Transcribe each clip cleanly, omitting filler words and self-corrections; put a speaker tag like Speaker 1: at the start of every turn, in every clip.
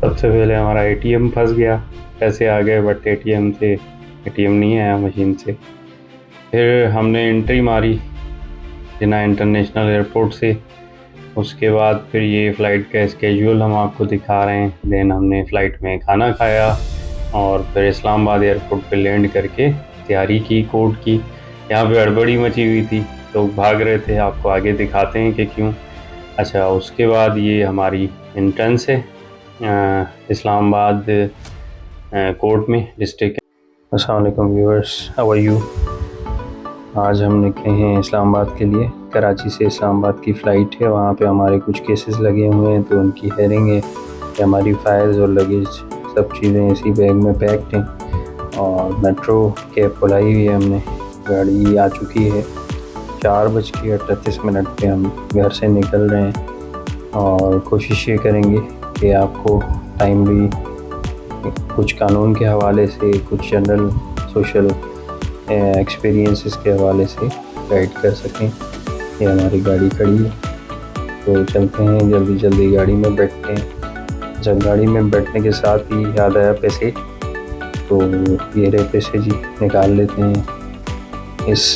Speaker 1: सबसे पहले हमारा एटीएम फंस गया, पैसे आ गए बट एटीएम नहीं आया मशीन से। फिर हमने एंट्री मारी जिन्ना इंटरनेशनल एयरपोर्ट से। उसके बाद फिर ये फ़्लाइट का स्केड्यूल हम आपको दिखा रहे हैं। देन हमने फ़्लाइट में खाना खाया और फिर इस्लामाबाद एयरपोर्ट पे लैंड करके तैयारी की कोर्ट की। यहाँ पे हड़बड़ी मची हुई थी, लोग भाग रहे थे, आपको आगे दिखाते हैं कि क्यों। अच्छा, उसके बाद ये हमारी एंट्रेंस है इस्लामाबाद कोर्ट में डिस्ट्रिक्ट। अस्सलाम वालेकुम व्यूअर्स, हाउ आर यू। आज हम निकले हैं इस्लामाबाद के लिए। कराची से इस्लामाबाद की फ़्लाइट है, वहाँ पे हमारे कुछ केसेस लगे हुए हैं तो उनकी हेयरिंग है कि हमारी फ़ाइल्स और लगेज सब चीज़ें इसी बैग में पैक्ड हैं। और मेट्रो कैब बुलाई हुई है हमने, गाड़ी आ चुकी है। 4:38 पे हम घर से निकल रहे हैं और कोशिश ये करेंगे कि आपको टाइमली कुछ कानून के हवाले से, कुछ जनरल सोशल एक्सपीरियंसेस के हवाले से गाइड कर सकें। ये हमारी गाड़ी खड़ी है तो चलते हैं, जल्दी जल्दी गाड़ी में बैठते हैं। जब गाड़ी में बैठने के साथ ही याद आया पैसे, तो ये रहे पैसे जी, निकाल लेते हैं। इस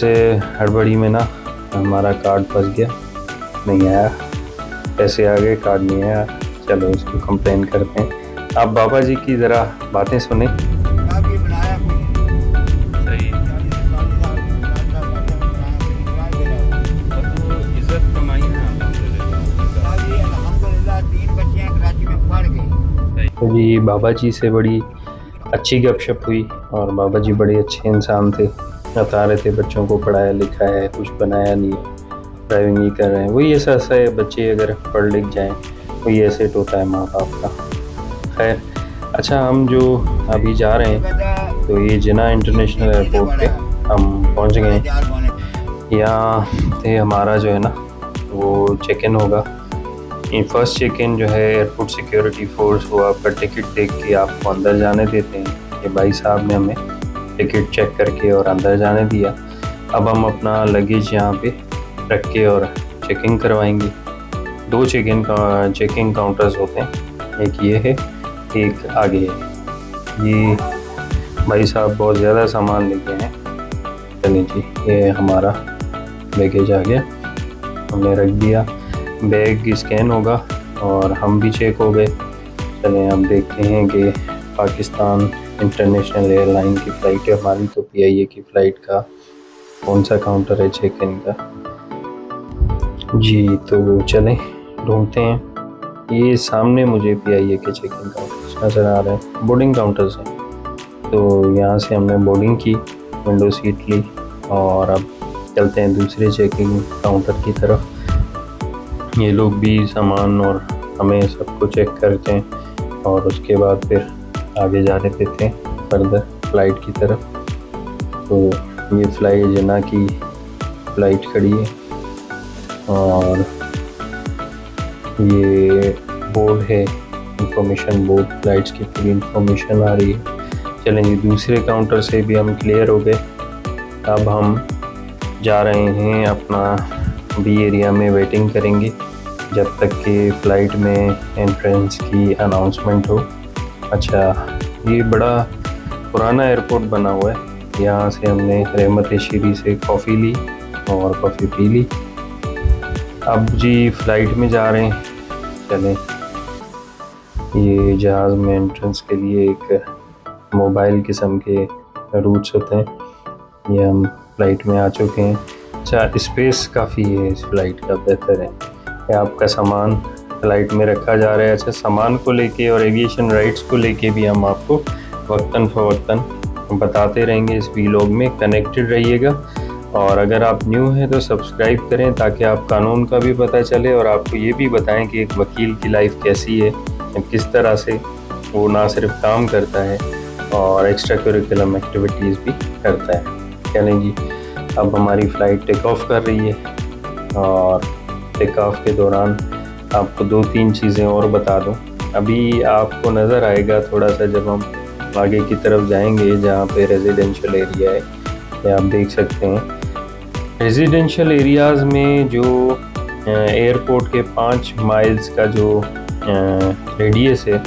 Speaker 1: हड़बड़ी में ना हमारा कार्ड फंस गया, नहीं आया, पैसे आ गए, कार्ड नहीं आया। चलो इसको कंप्लेन करते हैं। आप बाबा जी की ज़रा बातें सुने। तो जी बाबा जी से बड़ी अच्छी गपशप हुई और बाबा जी बड़े अच्छे इंसान थे। बता रहे थे बच्चों को पढ़ाया लिखा है, कुछ बनाया नहीं है, ड्राइविंग ही कर रहे हैं। वही ऐसा है, बच्चे अगर पढ़ लिख जाएं वही ऐसे होता है माँ बाप का। खैर, अच्छा, हम जो अभी जा रहे हैं तो ये जिन्ना इंटरनेशनल एयरपोर्ट पे हम पहुंच गए हैं। यहाँ से हमारा जो है ना वो चेक इन होगा। फर्स्ट चेक इन जो है एयरपोर्ट सिक्योरिटी फोर्स, वो आपका टिकट देख के आपको अंदर जाने देते हैं। ये भाई साहब ने हमें टिकट चेक करके और अंदर जाने दिया। अब हम अपना लगेज यहाँ पे रख के और चेकिंग करवाएंगे। 2 चेकिंग काउंटर्स होते हैं, एक ये है, एक आगे है। ये भाई साहब बहुत ज़्यादा सामान लेके हैं। चलिए जी, ये हमारा बैगेज आ गया, हमने रख दिया। बैग स्कैन होगा और हम भी चेक हो गए। चलें अब देखते हैं कि पाकिस्तान इंटरनेशनल एयरलाइन की फ़्लाइट है हमारी, तो PIA की फ़्लाइट का कौन सा काउंटर है चेक इन का जी। तो चलें ढूंढते हैं। ये सामने मुझे PIA के चेक इन काउंटर्स नज़र आ रहे हैं, बोर्डिंग काउंटर्स हैं। तो यहाँ से हमने बोर्डिंग की, विंडो सीट ली और अब चलते हैं दूसरे चेकिंग काउंटर की तरफ। ये लोग भी सामान और हमें सबको चेक करते हैं और उसके बाद फिर आगे जाने देते हैं फर्दर फ़्लाइट की तरफ। तो ये फ़्लाइट जिन्ना की फ़्लाइट खड़ी है और ये बोर्ड है, इंफॉर्मेशन बोर्ड, फ़्लाइट्स की पूरी इंफॉर्मेशन आ रही है। चलें जी, दूसरे काउंटर से भी हम क्लियर हो गए। अब हम जा रहे हैं अपना बी एरिया में, वेटिंग करेंगे जब तक कि फ़्लाइट में एंट्रेंस की अनाउंसमेंट हो। अच्छा, ये बड़ा पुराना एयरपोर्ट बना हुआ है। यहाँ से हमने रहमत शीरी से कॉफ़ी ली और कॉफ़ी पी ली। अब जी फ़्लाइट में जा रहे हैं। चलें, ये जहाज़ में एंट्रेंस के लिए एक मोबाइल किस्म के रूट्स होते हैं। ये हम फ़्लाइट में आ चुके हैं। अच्छा, स्पेस काफ़ी है इस फ़्लाइट का, बेहतर है कि आपका सामान फ़्लाइट में रखा जा रहा है। अच्छा, सामान को लेके और एविएशन राइट्स को लेके भी हम आपको वक्तन फ़वक्तन बताते रहेंगे इस वीलॉग में। कनेक्टेड रहिएगा और अगर आप न्यू हैं तो सब्सक्राइब करें ताकि आप कानून का भी पता चले और आपको ये भी बताएं कि एक वकील की लाइफ कैसी है, किस तरह से वो ना सिर्फ काम करता है और एक्स्ट्रा करिकुलम एक्टिविटीज़ भी करता है। चलें जी, अब हमारी फ़्लाइट टेक ऑफ़ कर रही है और टेक ऑफ़ के दौरान आपको 2-3 चीज़ें और बता दूं। अभी आपको नज़र आएगा थोड़ा सा जब हम आगे की तरफ जाएंगे जहाँ पे रेजिडेंशियल एरिया है, ये आप देख सकते हैं। रेजिडेंशियल एरियाज़ में जो एयरपोर्ट के 5 माइल्स का जो रेडियस है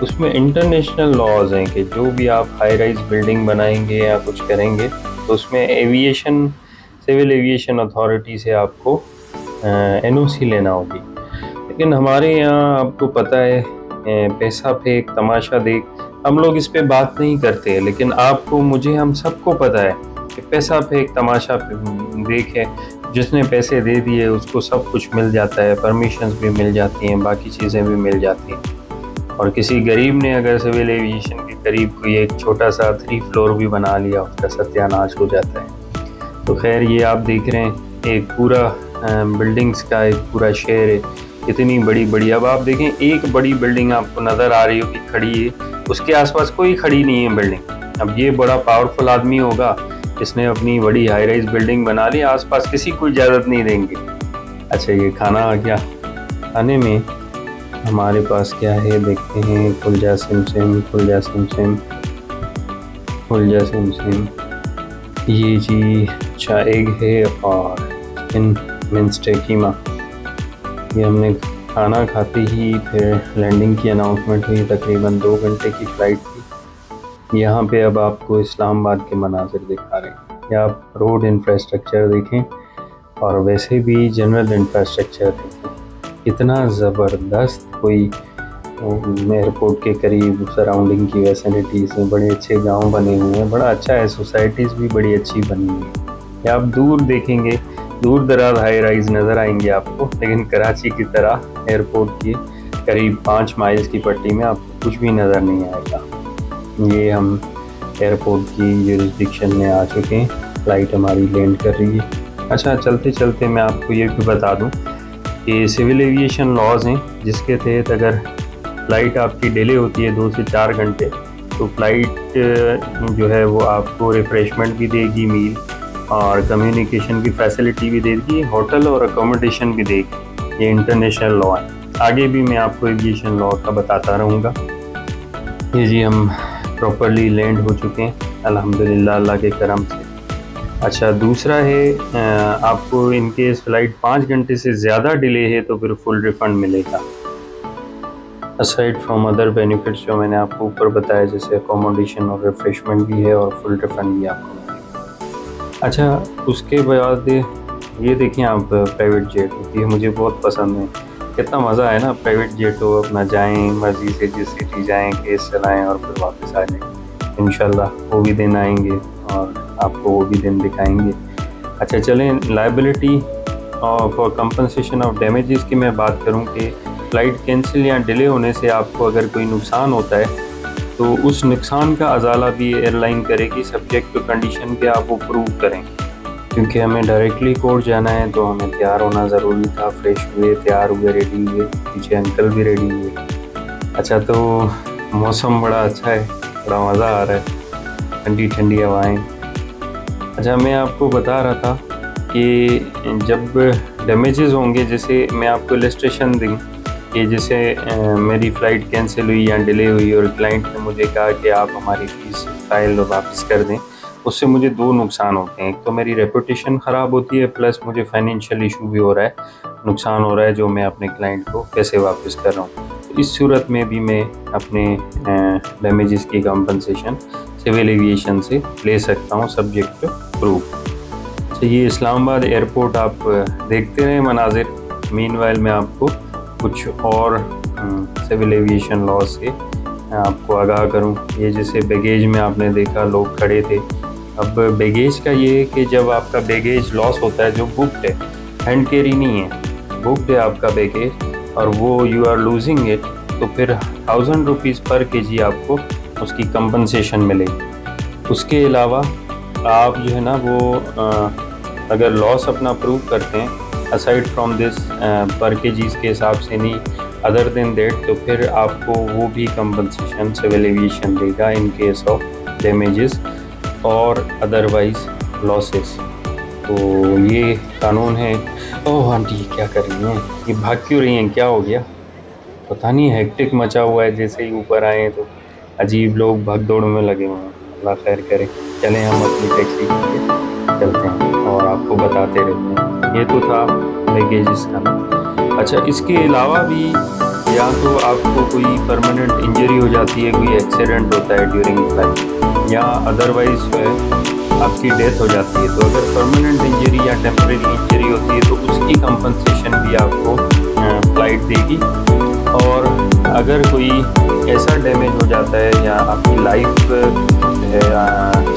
Speaker 1: उसमें इंटरनेशनल लॉज हैं कि जो भी आप हाई राइज बिल्डिंग बनाएंगे या कुछ करेंगे तो उसमें एविएशन सिविल एविएशन अथॉरिटी से आपको एनओसी लेना होगी। लेकिन हमारे यहाँ आपको पता है पैसा फेंक तमाशा देख, हम लोग इस पे बात नहीं करते, लेकिन आपको मुझे हम सबको पता है कि पैसा फेंक तमाशा देख है। जिसने पैसे दे दिए उसको सब कुछ मिल जाता है, परमिशंस भी मिल जाती हैं, बाकी चीज़ें भी मिल जाती हैं। और किसी गरीब ने अगर सिविल एविएशन के करीब कोई एक छोटा सा 3 फ्लोर भी बना लिया, उसका सत्यानाश हो जाता है। तो खैर ये आप देख रहे हैं एक पूरा बिल्डिंग्स का एक पूरा शहर है, इतनी बड़ी बड़ी। अब आप देखें एक बड़ी बिल्डिंग आपको नज़र आ रही हो कि खड़ी है, उसके आसपास कोई खड़ी नहीं है बिल्डिंग। अब ये बड़ा पावरफुल आदमी होगा जिसने अपनी बड़ी हाई राइज बिल्डिंग बना ली, आसपास किसी को इजाज़त नहीं देंगे। अच्छा ये खाना आ गया, खाने में हमारे पास क्या है देखते हैं। खुलजा सिमसिम, खुलजा सिमसिम, खुलजा सिमसिम, ये जी अच्छा एग है और चिकन मिन्स्ड कीमा। ये हमने खाना खाते ही फिर लैंडिंग की अनाउंसमेंट हुई, तकरीबन 2 घंटे की फ़्लाइट थी। यहाँ पे अब आपको इस्लामाबाद के मनाज़िर दिखा रहे हैं, या आप रोड इंफ्रास्ट्रक्चर देखें और वैसे भी जनरल इंफ्रास्ट्रक्चर देखें, इतना ज़बरदस्त। कोई एयरपोर्ट के करीब सराउंडिंग की वैसिनिटीज़ में बड़े अच्छे गांव बने हुए हैं, बड़ा अच्छा है, सोसाइटीज़ भी बड़ी अच्छी बनी हुई है। या आप दूर देखेंगे दूर दराज हाई राइज नज़र आएंगे आपको, लेकिन कराची की तरह एयरपोर्ट की करीब 5 माइल्स की पट्टी में आपको कुछ भी नज़र नहीं आएगा। ये हम एयरपोर्ट की जुरिस्डिक्शन में आ चुके हैं, फ़्लाइट हमारी लैंड कर रही है। अच्छा चलते चलते मैं आपको ये भी बता दूं कि सिविल एविएशन लॉज हैं जिसके तहत अगर फ़्लाइट आपकी डिले होती है 2 से 4 घंटे, तो फ़्लाइट जो है वो आपको रिफ़्रेशमेंट भी देगी, मील और कम्युनिकेशन की फैसिलिटी भी देगी, होटल और अकोमोडेशन भी देगी। ये इंटरनेशनल लॉ है, आगे भी मैं आपको एविएशन लॉ का बताता रहूँगा। ये जी हम प्रॉपरली लैंड हो चुके हैं अल्हम्दुलिल्लाह अल्लाह के करम से। अच्छा दूसरा है आपको इन केस फ़्लाइट 5 घंटे से ज़्यादा डिले है तो फिर फुल रिफ़ंड मिलेगा, असाइड फ्रॉम अदर बेनिफिट्स जो मैंने आपको ऊपर बताया, जैसे अकोमोडेशन और रिफ़्रेशमेंट भी है और फुल रिफ़ंड भी आपको मिलेगा। अच्छा उसके बाद ये देखें आप प्राइवेट जेट, ये मुझे बहुत पसंद है, कितना मज़ा है ना प्राइवेट जेट हो, अपना जाएं मर्ज़ी से जिस सिटी जाएं, केस चलाएं और फिर वापस आ जाएं। इंशाल्लाह वो भी दिन आएंगे और आपको वो भी दिन दिखाएंगे। अच्छा चलें liability for compensation of damages की मैं बात करूं कि फ़्लाइट कैंसिल या डिले होने से आपको अगर कोई नुकसान होता है तो उस नुकसान का अजाला भी एयरलाइन करेगी, सब्जेक्ट टू कंडीशन के आप वो प्रूव करें। क्योंकि हमें डायरेक्टली कोर्ट जाना है तो हमें तैयार होना ज़रूरी था, फ्रेश हुए, तैयार हुए, रेडी हुए, पीछे अंकल भी रेडी हुए। अच्छा तो मौसम बड़ा अच्छा है, बड़ा मज़ा आ रहा है, ठंडी ठंडी हवाएं। अच्छा मैं आपको बता रहा था कि जब डैमेजेस होंगे, जैसे मैं आपको इलस्ट्रेशन दूँ कि जैसे मेरी फ़्लाइट कैंसिल हुई या डिले हुई और क्लाइंट ने मुझे कहा कि आप हमारी फ़ीस फाइल वापस कर दें, उससे मुझे 2 नुकसान होते हैं। एक तो मेरी रेपुटेशन ख़राब होती है, प्लस मुझे फाइनेंशियल इशू भी हो रहा है, नुकसान हो रहा है जो मैं अपने क्लाइंट को पैसे वापस कर रहा हूँ। तो इस सूरत में भी मैं अपने डैमेजेस की कंपनसेशन सिविल एविएशन से ले सकता हूँ, सब्जेक्ट टू प्रूफ। तो ये इस्लामाबाद एयरपोर्ट आप देखते रहें मनाजिर, मीनवाइल मैं आपको कुछ और सिविल एविएशन लॉ से आपको आगाह करूं। ये जैसे बैगेज में आपने देखा लोग खड़े थे, अब बैगेज का ये है कि जब आपका बैगेज लॉस होता है, जो बुक्ड है, हैंड कैरी नहीं है, बुक्ड है आपका बैगेज और वो यू आर लूजिंग इट, तो फिर 1000 रुपीज़ पर केजी आपको उसकी कंपनसेशन मिलेगी। उसके अलावा आप जो है ना वो अगर लॉस अपना प्रूव करते हैं असाइड फ्रॉम दिस पर केजीज़ के हिसाब से नहीं, अदर देन देट, तो फिर आपको वो भी कंपनसेशन सिविल एविएशन देगा इन केस ऑफ डैमेजेस और अदरवाइज लॉसेस। तो ये कानून है। ओह आंटी क्या कर रही हैं, ये भाग क्यों रही हैं, क्या हो गया पता नहीं, हेक्टिक मचा हुआ है, जैसे ही ऊपर आए तो अजीब लोग भाग दौड़ में लगे हुए हैं, अल्लाह खैर करे। चलें हम अपनी टैक्सी के चलते हैं और आपको बताते रहते हैं। ये तो था बैगेजेस का ना। अच्छा इसके अलावा भी या तो आपको कोई परमानेंट इंजरी हो जाती है, कोई एक्सीडेंट होता है ड्यूरिंग फ्लाइट, या अदरवाइज जो है आपकी डेथ हो जाती है। तो अगर परमानेंट इंजरी या टेम्परेरी इंजरी होती है तो उसकी कंपनसेशन भी आपको फ्लाइट देगी। और अगर कोई ऐसा डैमेज हो जाता है या आपकी लाइफ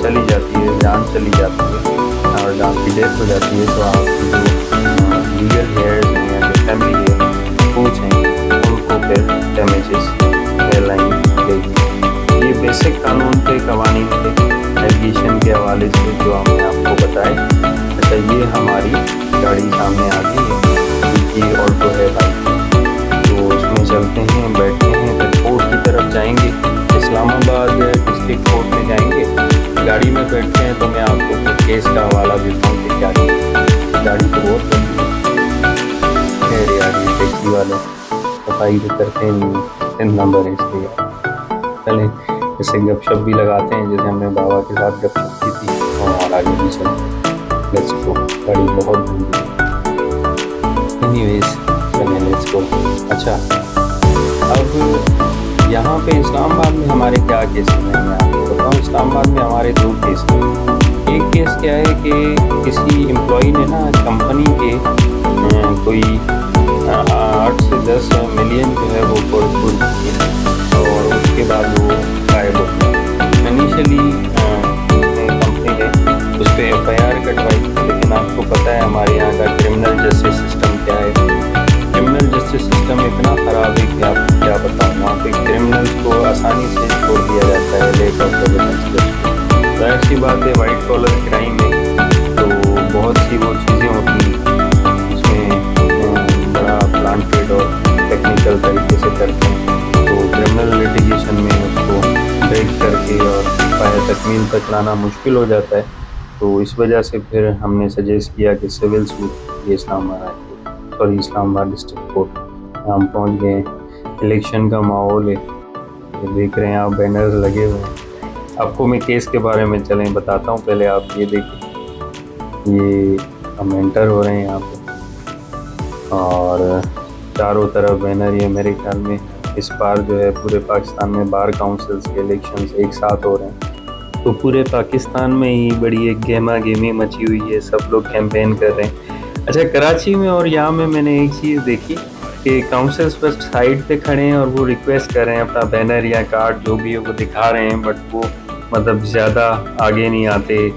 Speaker 1: चली जाती है, जान चली जाती है और आपकी डेथ हो जाती है, तो आप जो लीगल हेयर्स हैं या जो फैमिली है कोच हैं उनको फिर डैमेजेस एयरलाइन देगी। ये बेसिक कानून थे, कवानीन थे एविएशन के हवाले से जो हमने आपको बताए। अच्छा, ये हमारी गाड़ी सामने आ गई है, ये ऑल्टो है बाइक, तो उसमें चलते हैं, बैठते हैं, फिर कोर्ट की तरफ जाएंगे, इस्लामाबाद डिस्ट्रिक्ट कोर्ट में जाएंगे। गाड़ी में बैठते हैं तो मैं आपको केस का हवाला देता हूँ कि क्या गाड़ी को बहुत टैक्सी वाले सफाई तो करते हैं, 3 नंबर है इसलिए चले जैसे गपशप भी लगाते हैं, जैसे हमने बाबा के साथ गपशप की थी और आगे भी चले। लेट्स गो, गाड़ी बहुत धुंधी है। एनीवेज चले, लेट्स गो। अच्छा, अब यहाँ पे इस्लामाबाद में हमारे क्या केस हैं, मैं आपको बताऊँ। इस्लामाबाद में हमारे 2 केस हैं। एक केस क्या है कि किसी एम्प्लॉई ने ना कंपनी के कोई 8 से 10 मिलियन जो है वो भरपूर किए और उसके बाद वो गायब हो गया। इनिशियली कंपनी ने उस पर FIR कटवाई, लेकिन आपको पता है हमारे यहाँ का क्रिमिनल जस्टिस सिस्टम क्या है। क्रिमिनल जस्टिस सिस्टम इतना ख़राब है कि आपको क्या बताऊँ। वहाँ पे क्रिमिनल्स को आसानी से छोड़ दिया जाता है, लेक ऑफ एविडेंस। जाहिर सी बात है, वाइट कॉलर क्राइम में तो बहुत सी वो चीज़ें होती हैं प्लांटेड और टेक्निकल तरीके से करते हैं, तो क्रिमिनल लिटिगेशन में उसको ब्रेक करके और पाया तकमील तक लाना मुश्किल हो जाता है। तो इस वजह से फिर हमने सजेस्ट किया कि सिविल सूट ये इस्लामाबाद डिस्ट्रिक्ट कोर्ट हम पहुंच गए। इलेक्शन का माहौल है, ये देख रहे हैं आप, बैनर्स लगे हुए हैं। आपको मैं केस के बारे में चलें बताता हूँ, पहले आप ये देखिए, ये हम एंटर हो रहे हैं यहाँ पे और चारों तरफ बैनर। ये मेरे ख्याल में इस बार जो है पूरे पाकिस्तान में बार काउंसिल्स के इलेक्शंस एक साथ हो रहे हैं, तो पूरे पाकिस्तान में ही बड़ी एक गहमा गहमी मची हुई है, सब लोग कैंपेन कर रहे हैं। अच्छा, कराची में और यहाँ में मैंने एक चीज़ देखी कि काउंसिल्स बस साइड पे खड़े हैं और वो रिक्वेस्ट कर रहे हैं, अपना बैनर या कार्ड जो भी है वो दिखा रहे हैं, बट वो मतलब ज़्यादा आगे नहीं आते।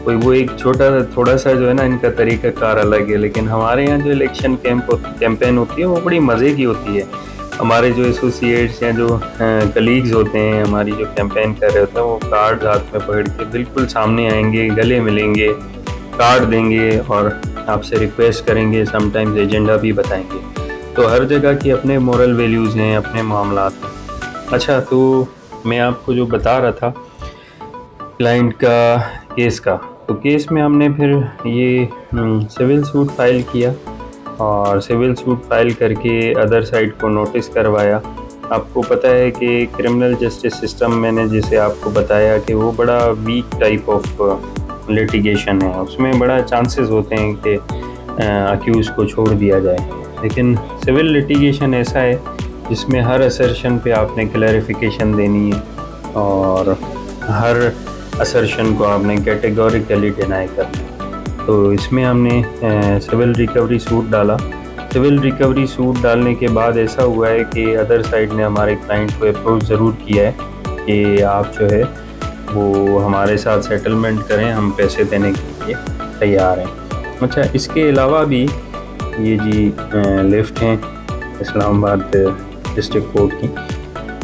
Speaker 1: कोई वो एक थोड़ा सा जो है ना, इनका तरीका कार अलग है। लेकिन हमारे यहाँ जो इलेक्शन कैंपेन होती है वो बड़ी मज़े की होती है। हमारे जो एसोसिएट्स या जो कलीग्स होते हैं हमारी जो कैंपेन कर रहे होते हैं, वो कार्ड हाथ में पकड़ के बिल्कुल सामने आएंगे, गले मिलेंगे, कार्ड देंगे और आपसे रिक्वेस्ट करेंगे, समटाइम्स एजेंडा भी बताएंगे। तो हर जगह की अपने मोरल वैल्यूज़ हैं, अपने मामलात हैं। अच्छा, तो मैं आपको जो बता रहा था क्लाइंट का केस का, तो केस में हमने फिर ये सिविल सूट फाइल किया और सिविल सूट फाइल करके अदर साइड को नोटिस करवाया। आपको पता है कि क्रिमिनल जस्टिस सिस्टम मैंने जैसे आपको बताया कि वो बड़ा वीक टाइप ऑफ लिटिगेशन है, उसमें बड़ा चांसेस होते हैं कि अक्यूज़ को छोड़ दिया जाए। लेकिन सिविल लिटिगेशन ऐसा है जिसमें हर असर्शन पे आपने क्लैरिफिकेशन देनी है और हर असर्शन को आपने कैटेगोरिकली डिनाई करना है। तो इसमें हमने सिविल रिकवरी सूट डाला। सिविल रिकवरी सूट डालने के बाद ऐसा हुआ है कि अदर साइड ने हमारे क्लाइंट को अप्रोच ज़रूर किया है कि आप जो है वो हमारे साथ सेटलमेंट करें, हम पैसे देने के लिए तैयार हैं। अच्छा, इसके अलावा भी ये जी लिफ्ट हैं इस्लामाबाद डिस्ट्रिक्ट कोर्ट की।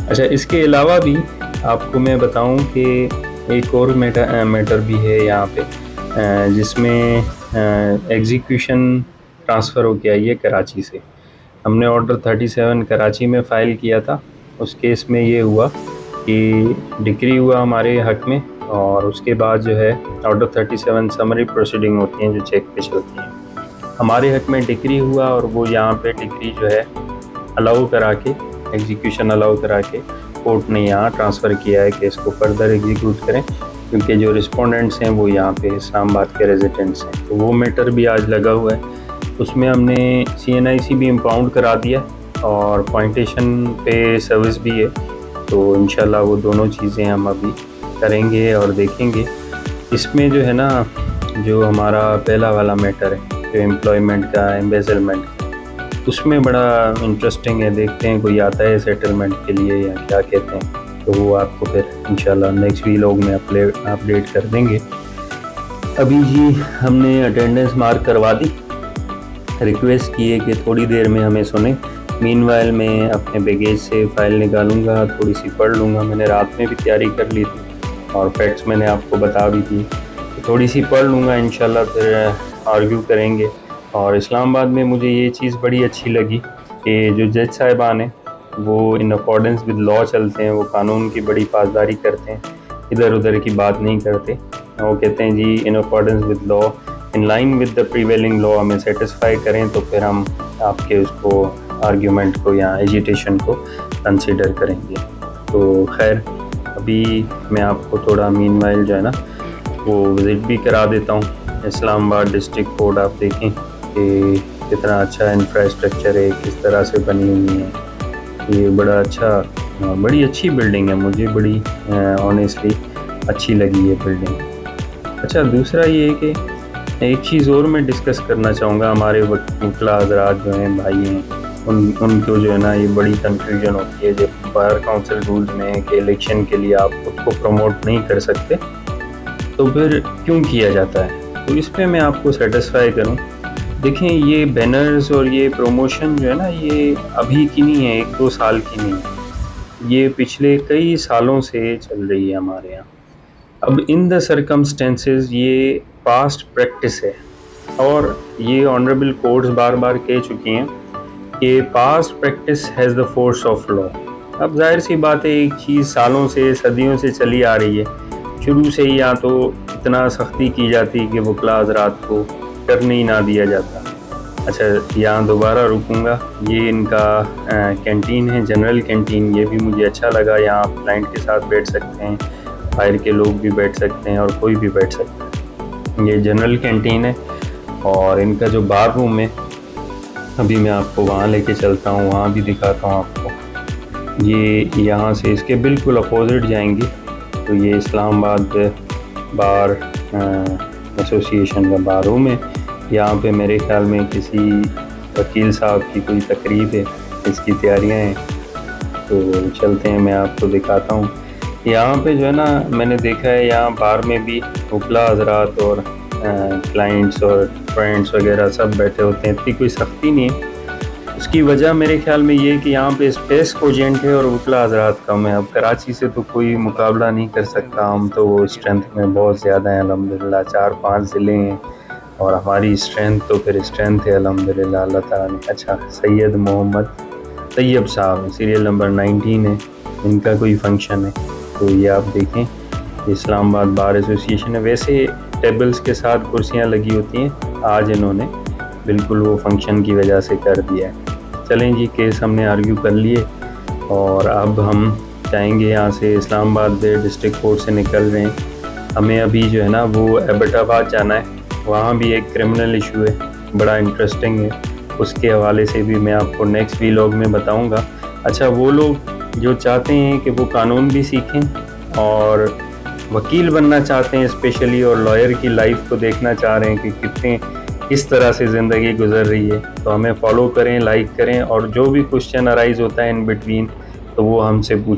Speaker 1: अच्छा, इसके अलावा भी आपको मैं बताऊं कि एक और मैटर भी है यहाँ पे, जिसमें एग्जीक्यूशन ट्रांसफ़र हो गया ये कराची से। हमने ऑर्डर 37 कराची में फ़ाइल किया था। उस केस में ये हुआ कि डिक्री हुआ हमारे हक़ में और उसके बाद जो है ऑर्डर 37 समरी प्रोसीडिंग होती हैं जो चेक पे चलती हैं, हमारे हक़ में डिक्री हुआ और वो यहाँ पे डिक्री जो है अलाउ करा के, एग्जीक्यूशन अलाउ करा के कोर्ट ने यहाँ ट्रांसफ़र किया है कि इसको फर्दर एग्जीक्यूट करें, क्योंकि जो रिस्पोंडेंट्स हैं वो यहाँ पे इस्लामाबाद के रेजिडेंट्स हैं। तो वो मैटर भी आज लगा हुआ है, उसमें हमने CNIC भी इम्पाउंड करा दिया और पॉइंटेशन पे सर्विस भी है। तो इंशाल्लाह वो दोनों चीज़ें हम अभी करेंगे और देखेंगे। इसमें जो है ना, जो हमारा पहला वाला मैटर है जो एम्प्लॉयमेंट का, एम्बेजलमेंट, उसमें बड़ा इंटरेस्टिंग है। देखते हैं कोई आता है सेटलमेंट के लिए या क्या कहते हैं, तो वो आपको फिर इंशाल्लाह नेक्स्ट वीलॉग में अपडेट कर देंगे। अभी जी हमने अटेंडेंस मार्क करवा दी, रिक्वेस्ट की है कि थोड़ी देर में हमें सुने। मीनवाइल मैं अपने बैगेज से फ़ाइल निकालूंगा, थोड़ी सी पढ़ लूँगा। मैंने रात में भी तैयारी कर ली थी और फैक्ट्स मैंने आपको बता भी दी, तो थोड़ी सी पढ़ लूँगा, इंशाल्लाह फिर आर्ग्यू करेंगे। और इस्लामाबाद में मुझे ये चीज़ बड़ी अच्छी लगी कि जो जज साहिबान हैं वो इन अकॉर्डेंस विद लॉ चलते हैं, वो कानून की बड़ी पासदारी करते हैं, इधर उधर की बात नहीं करते। वो कहते हैं जी in accordance with law, in line with the prevailing law हमें सेटिस्फाई करें तो फिर हम आपके उसको आर्ग्यूमेंट को या एजिटेशन को कंसिडर करेंगे। तो खैर अभी मैं आपको थोड़ा मीनवाइल जो है ना वो विज़िट भी करा देता हूँ इस्लामाबाद डिस्ट्रिक्ट कोर्ट। आप देखें कि कितना अच्छा इंफ्रास्ट्रक्चर है, किस तरह से बनी हुई है। ये बड़ा अच्छा, बड़ी अच्छी बिल्डिंग है, मुझे बड़ी ऑनेस्टली अच्छी लगी ये बिल्डिंग। अच्छा, दूसरा ये है कि एक चीज़ और मैं डिस्कस करना चाहूँगा। हमारे वकीला हज़रात जो हैं, भाई हैं, उनको जो है ना ये बड़ी कन्फ्यूजन होती है जब बार काउंसिल रूल्स में कि इलेक्शन के लिए आप खुद को प्रमोट नहीं कर सकते तो फिर क्यों किया जाता है। तो इस पर मैं आपको सेटिस्फाई करूं। देखें, ये बैनर्स और ये प्रमोशन जो है ना, ये अभी की नहीं है, 1-2 साल की नहीं है, ये पिछले कई सालों से चल रही है हमारे यहाँ। अब इन द सर्कमस्टेंसेस ये पास्ट प्रैक्टिस है और ये ऑनरेबल कोर्ट्स बार बार कह चुकी हैं कि past practice has the force of law. अब जाहिर सी बात है, एक चीज़ सालों से, सदियों से चली आ रही है, शुरू से ही या तो इतना सख्ती की जाती कि वकला हज़रात को करने ही ना दिया जाता। अच्छा, यहाँ दोबारा रुकूंगा। ये इनका कैंटीन है, जनरल कैंटीन, ये भी मुझे अच्छा लगा। यहाँ आप क्लाइंट के साथ बैठ सकते हैं, बाहर के लोग भी बैठ सकते हैं और कोई भी बैठ सकता है। ये जनरल कैंटीन है और इनका जो बार रूम है, अभी मैं आपको वहाँ लेके चलता हूँ, वहाँ भी दिखाता हूँ आपको। ये यहाँ से इसके बिल्कुल अपोजिट जाएंगे तो ये इस्लामाबाद बार एसोसिएशन का बार रूम है। यहाँ पे मेरे ख्याल में किसी वकील साहब की कोई तकरीब है, इसकी तैयारियाँ हैं, तो चलते हैं, मैं आपको दिखाता हूँ। यहाँ पे जो है ना, मैंने देखा है यहाँ बार में भी वकला हज़रात और क्लाइंट्स और फ्रेंड्स वगैरह सब बैठे होते हैं, इतनी कोई सख्ती नहीं है। उसकी वजह मेरे ख्याल में ये कि यहाँ पे स्पेस कोजेंट है और वकला हज़रात कम है। अब कराची से तो कोई मुकाबला नहीं कर सकता, हम तो वो स्ट्रेंथ में बहुत ज़्यादा हैं अल्हम्दुलिल्लाह, 4-5 ज़िले हैं और हमारी स्ट्रेंथ तो फिर स्ट्रेंथ है अल्हम्दुलिल्लाह, अल्लाह ताला ने। अच्छा, सैयद मोहम्मद तैयब साहब सीरियल नंबर 19 है, इनका कोई फंक्शन है, तो ये आप देखें, इस्लामाबाद बार एसोसिएशन है। वैसे टेबल्स के साथ कुर्सियाँ लगी होती हैं, आज इन्होंने बिल्कुल वो फंक्शन की वजह से कर दिया है। चलें जी, केस हमने आर्ग्यू कर लिए और अब हम जाएंगे यहाँ से, इस्लामाबाद डिस्ट्रिक्ट कोर्ट से निकल रहे हैं। हमें अभी जो है ना वो एबटाबाद जाना है, वहाँ भी एक क्रिमिनल इशू है, बड़ा इंटरेस्टिंग है, उसके हवाले से भी मैं आपको नेक्स्ट वीलॉग में बताऊँगा। अच्छा, वो लोग जो चाहते हैं कि वो कानून भी सीखें और वकील बनना चाहते हैं स्पेशली, और लॉयर की लाइफ को देखना चाह रहे हैं कि किस तरह से ज़िंदगी गुजर रही है, तो हमें फॉलो करें, लाइक करें और जो भी क्वेश्चन अराइज होता है इन बिटवीन तो वो हमसे पूछें।